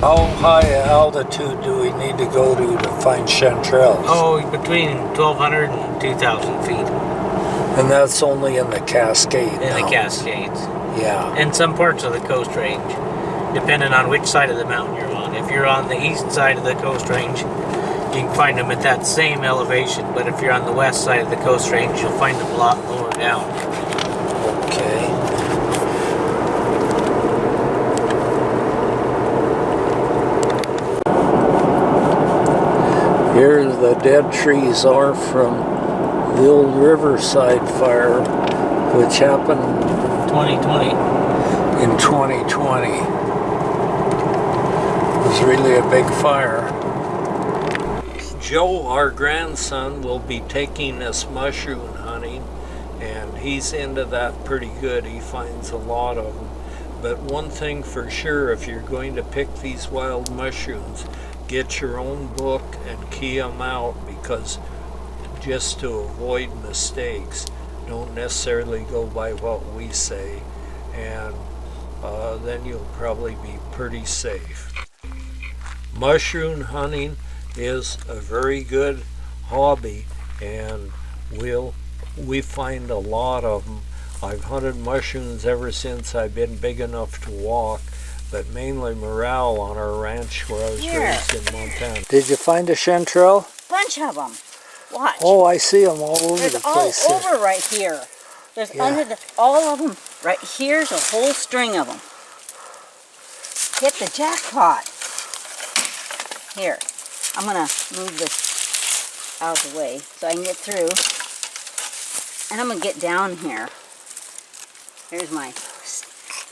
How high altitude do we need to go to find chanterelles? Oh, between 1,200 and 2,000 feet. And that's only in the Cascade. In the Cascades. Yeah. And some parts of the Coast Range, depending on which side of the mountain you're on. If you're on the east side of the Coast Range, you can find them at that same elevation. But if you're on the west side of the Coast Range, you'll find them a lot lower down. Okay. Here the dead trees are from the old Riverside fire, which happened 2020. in 2020. It was really a big fire. Joe, our grandson, will be taking us mushroom hunting, and he's into that pretty good. He finds a lot of them. But one thing for sure, if you're going to pick these wild mushrooms, get your own book and key them out, because just to avoid mistakes, don't necessarily go by what we say, and then you'll probably be pretty safe. Mushroom hunting is a very good hobby, and we find a lot of them. I've hunted mushrooms ever since I've been big enough to walk, but mainly morale on our ranch where I was raised in Montana. Did you find a chanterelle? Bunch of them. Watch. Oh, I see them all over the place. There's all over right here. There's under all of them. Right here's a whole string of them. Hit the jackpot. Here, I'm gonna move this out of the way so I can get through. And I'm gonna get down here. Here's my.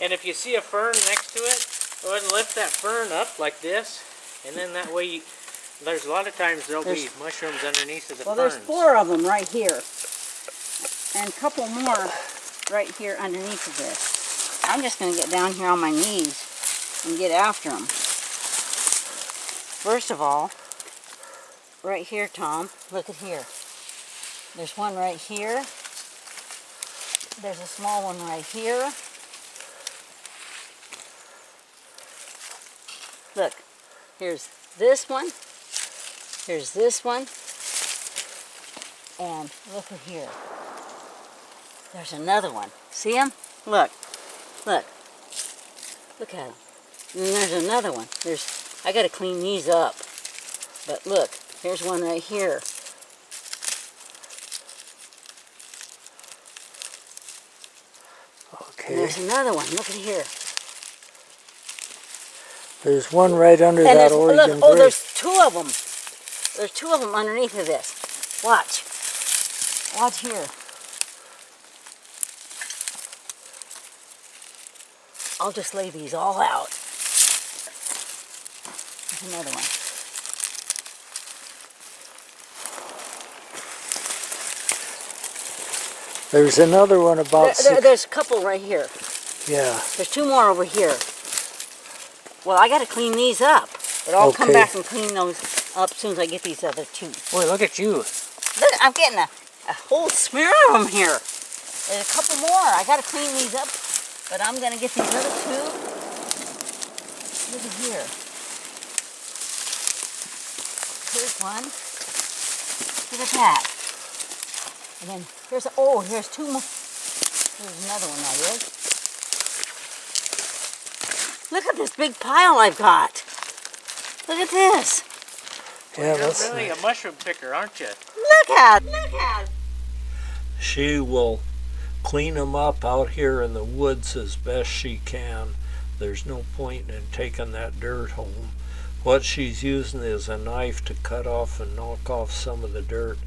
And if you see a fern next to it, go ahead and lift that fern up like this, and then that way, there's a lot of times there'll be mushrooms underneath of the ferns. Well, there's 4 of them right here, and a couple more right here underneath of this. I'm just going to get down here on my knees and get after them. First of all, right here, Tom, look at here. There's one right here. There's a small one right here. Look, here's this one, here's this one, and look at here. There's another one. See him? Look, look, look at him. And then there's another one. I gotta clean these up. But look, here's one right here. Okay. And there's another one. Look at here. There's one right under that Oregon Bridge. Oh, Bridge. there's 2 of them. There's 2 of them underneath of this. Watch. Watch here. I'll just lay these all out. There's another one. There's another one about there's a couple right here. Yeah. There's 2 more over here. Well, I got to clean these up, but I'll come back and clean those up as soon as I get these other 2. Boy, look at you. Look, I'm getting a whole smear of them here. There's a couple more. I got to clean these up, but I'm going to get these other 2. Look at here. Here's one. Look at that. And then here's 2 more. Here's another one that is. Look at this big pile I've got. Look at this. Yeah, You're really a mushroom picker, aren't you? Look at. She will clean them up out here in the woods as best she can. There's no point in taking that dirt home. What she's using is a knife to cut off and knock off some of the dirt.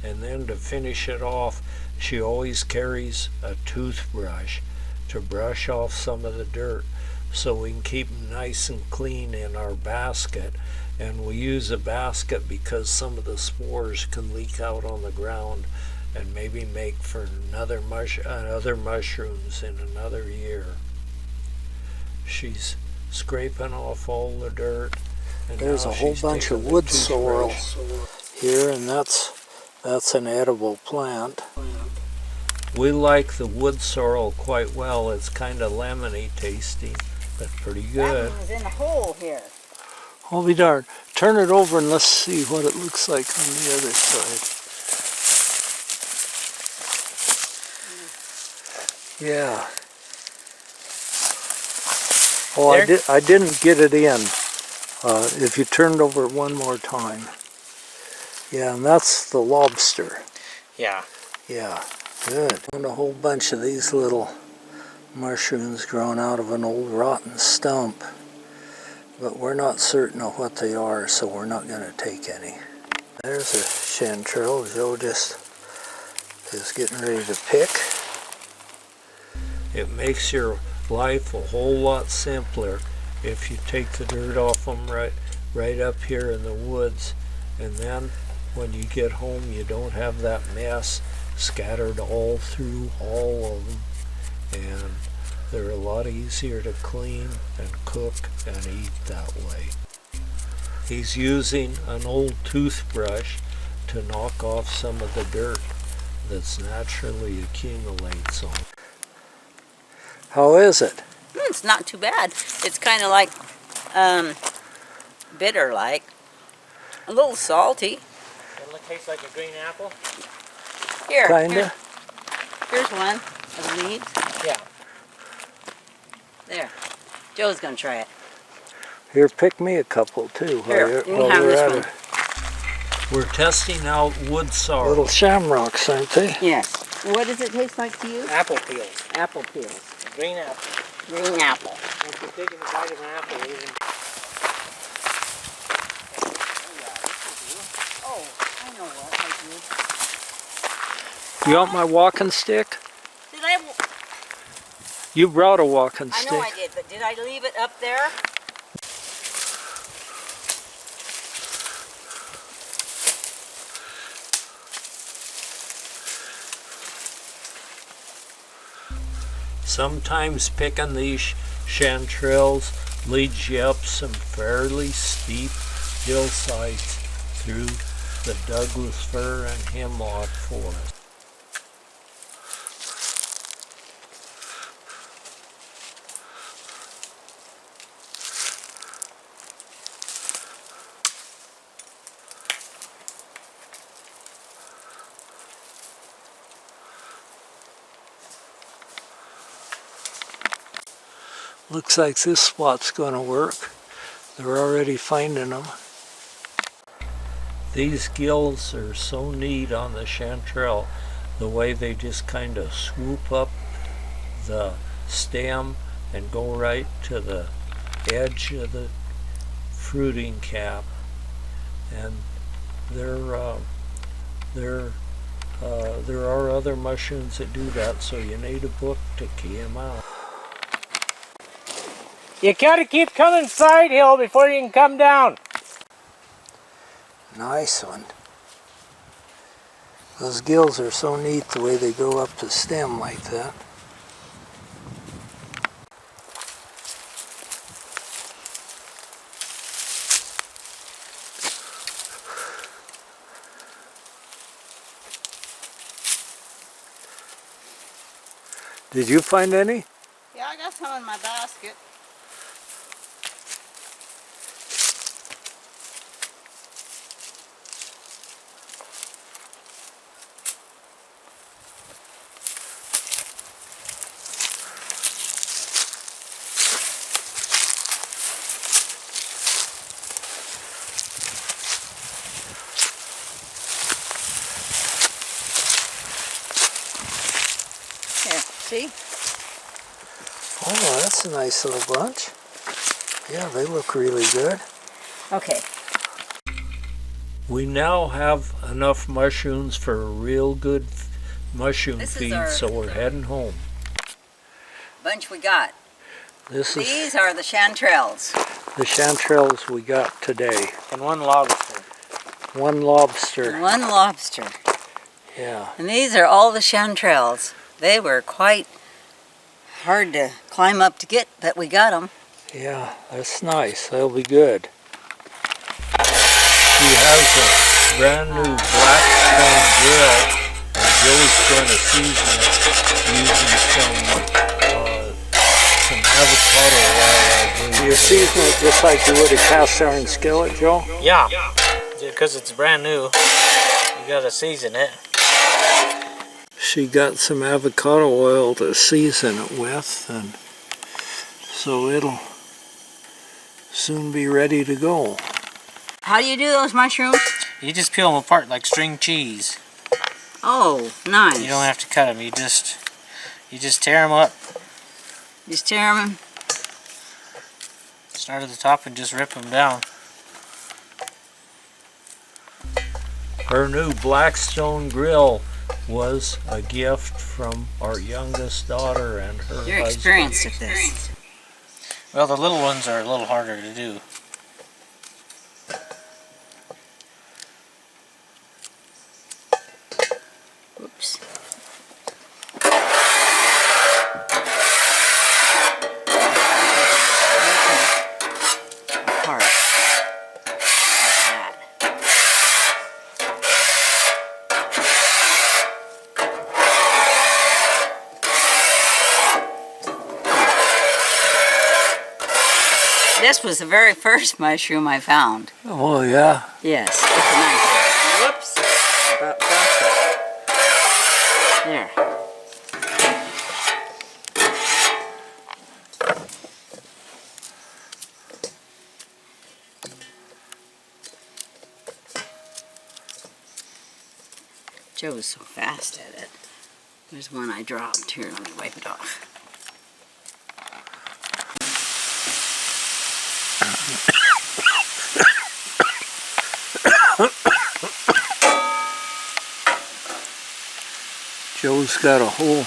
And then to finish it off, she always carries a toothbrush to brush off some of the dirt, so we can keep them nice and clean in our basket. And we use a basket because some of the spores can leak out on the ground and maybe make for other mushrooms in another year. She's scraping off all the dirt. And there's a whole bunch of wood sorrel here, and that's an edible plant. We like the wood sorrel quite well. It's kind of lemony tasting, but pretty good. That one was in the hole here. I'll be darned. Turn it over and let's see what it looks like on the other side. Yeah. Oh, I didn't get it in. If you turned over one more time. Yeah, and that's the lobster. Yeah. Yeah, good. Found a whole bunch of these little mushrooms grown out of an old rotten stump. But we're not certain of what they are, so we're not going to take any. There's a chanterelle Joe just is getting ready to pick. It makes your life a whole lot simpler if you take the dirt off them right up here in the woods, and then when you get home you don't have that mess scattered all through all of them, and they're a lot easier to clean and cook and eat that way. He's using an old toothbrush to knock off some of the dirt that's naturally accumulates on. How is it? It's not too bad. It's kind of like bitter-like, a little salty. Doesn't it taste like a green apple? Here, Kinda. here's one of the leaves. Yeah. There. Joe's gonna try it. Here, pick me a couple too. Here, you can have this one. We're testing out wood sorrel. Little shamrocks, aren't they? Yes. What does it taste like to you? Apple peels. Apple peels. Green apple. Green apple. Once you're taking a bite of an apple, even. Oh, I know what I did. You want my walking stick? Did I? You brought a walking I stick. know I did, but did I leave it up there? Sometimes picking these chanterelles leads you up some fairly steep hillsides through the Douglas fir and hemlock forest. Looks like this spot's going to work. They're already finding them. These gills are so neat on the chanterelle, the way they just kind of swoop up the stem and go right to the edge of the fruiting cap. And there are other mushrooms that do that, so you need a book to key them out. You gotta keep coming side hill before you can come down. Nice one. Those gills are so neat the way they go up the stem like that. Did you find any? Yeah, I got some in my basket. See? Oh, that's a nice little bunch. Yeah, they look really good. Okay. We now have enough mushrooms for a real good mushroom feed, so we're heading home. Bunch we got. These are the chanterelles. The chanterelles we got today. And one lobster. One lobster. One lobster. Yeah. And these are all the chanterelles. They were quite hard to climb up to get, but we got them. Yeah, that's nice. They'll be good. He has a brand new blackstone grill, and Joe's going to season it using some avocado oil, I believe. season it just like you would a cast iron skillet, Joe? Yeah, because it's brand new. You gotta season it. She got some avocado oil to season it with, and so it'll soon be ready to go. How do you do those mushrooms? You just peel them apart like string cheese. Oh, nice. You don't have to cut them. You just tear them up. Just tear them. Start at the top and just rip them down. Her new Blackstone grill was a gift from our youngest daughter and her You're husband. experienced at this. Well, the little ones are a little harder to do. Oops. Apart. Like that. This was the very first mushroom I found. Oh yeah. Yes, it's a nice one. Whoops. About crossed it. There. Joe was so fast at it. There's one I dropped. Here, let me wipe it off. Joe's got a whole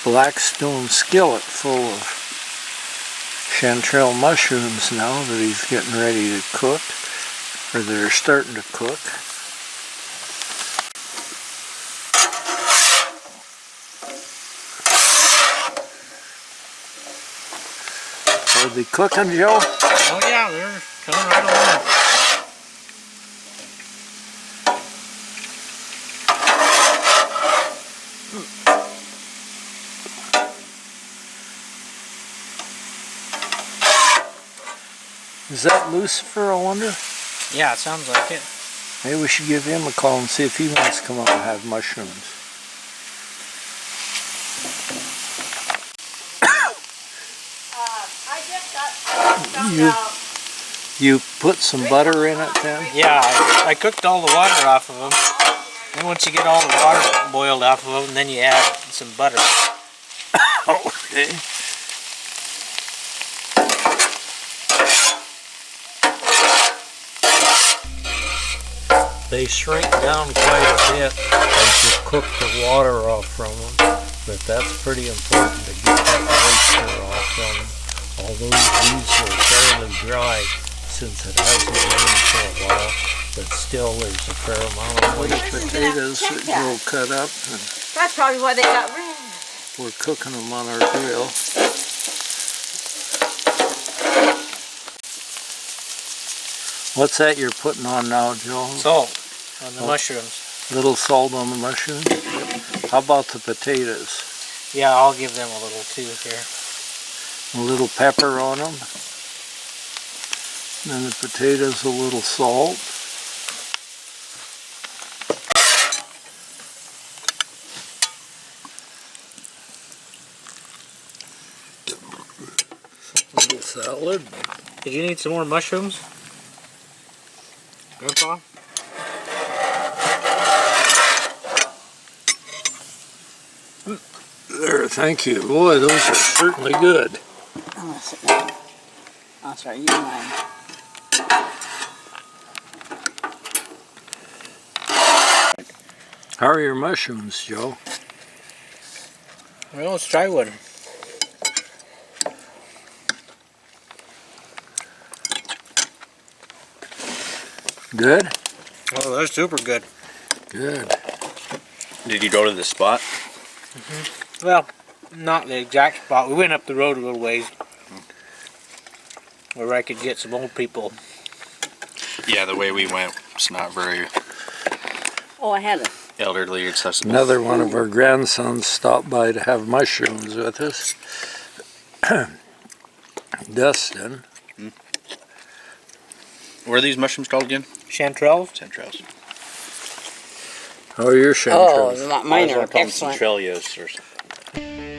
Blackstone skillet full of chanterelle mushrooms now that he's getting ready to cook, or they're starting to cook. Are they cooking, Joe? Oh yeah, they're coming right along. Is that Lucifer, I wonder? Yeah, it sounds like it. Maybe we should give him a call and see if he wants to come up and have mushrooms. I just got You put some butter in it then? Yeah, I cooked all the water off of them. Then once you get all the water boiled off of them, then you add some butter. Okay. They shrink down quite a bit as you cook the water off from them, but that's pretty important to get that moisture off from them. Although these are fairly dry since it hasn't rained for a while, but still there's a fair amount of moisture. Potatoes that Joe cut up, and That's probably why they got red. we're cooking them on our grill. What's that you're putting on now, Joe? Salt on the mushrooms. Little salt on the mushrooms? How about the potatoes? Yeah, I'll give them a little too here. A little pepper on them. And then the potatoes, a little salt. A little salad. Did you need some more mushrooms, Grandpa? There, thank you. Boy, those are certainly good. I'm gonna sit down. I'll start using mine. How are your mushrooms, Joe? Well, let's try one. Good? Oh, they're super good. Good. Did you go to the spot? Well, not the exact spot. We went up the road a little ways where I could get some old people. Yeah, the way we went, it's not very Oh, I had a. elderly accessible. Another one of our grandsons stopped by to have mushrooms with us. Dustin. What are these mushrooms called again? Chanterelles. Chanterelles. How are your chanterelles? Mine are Call them excellent. Centralias or something.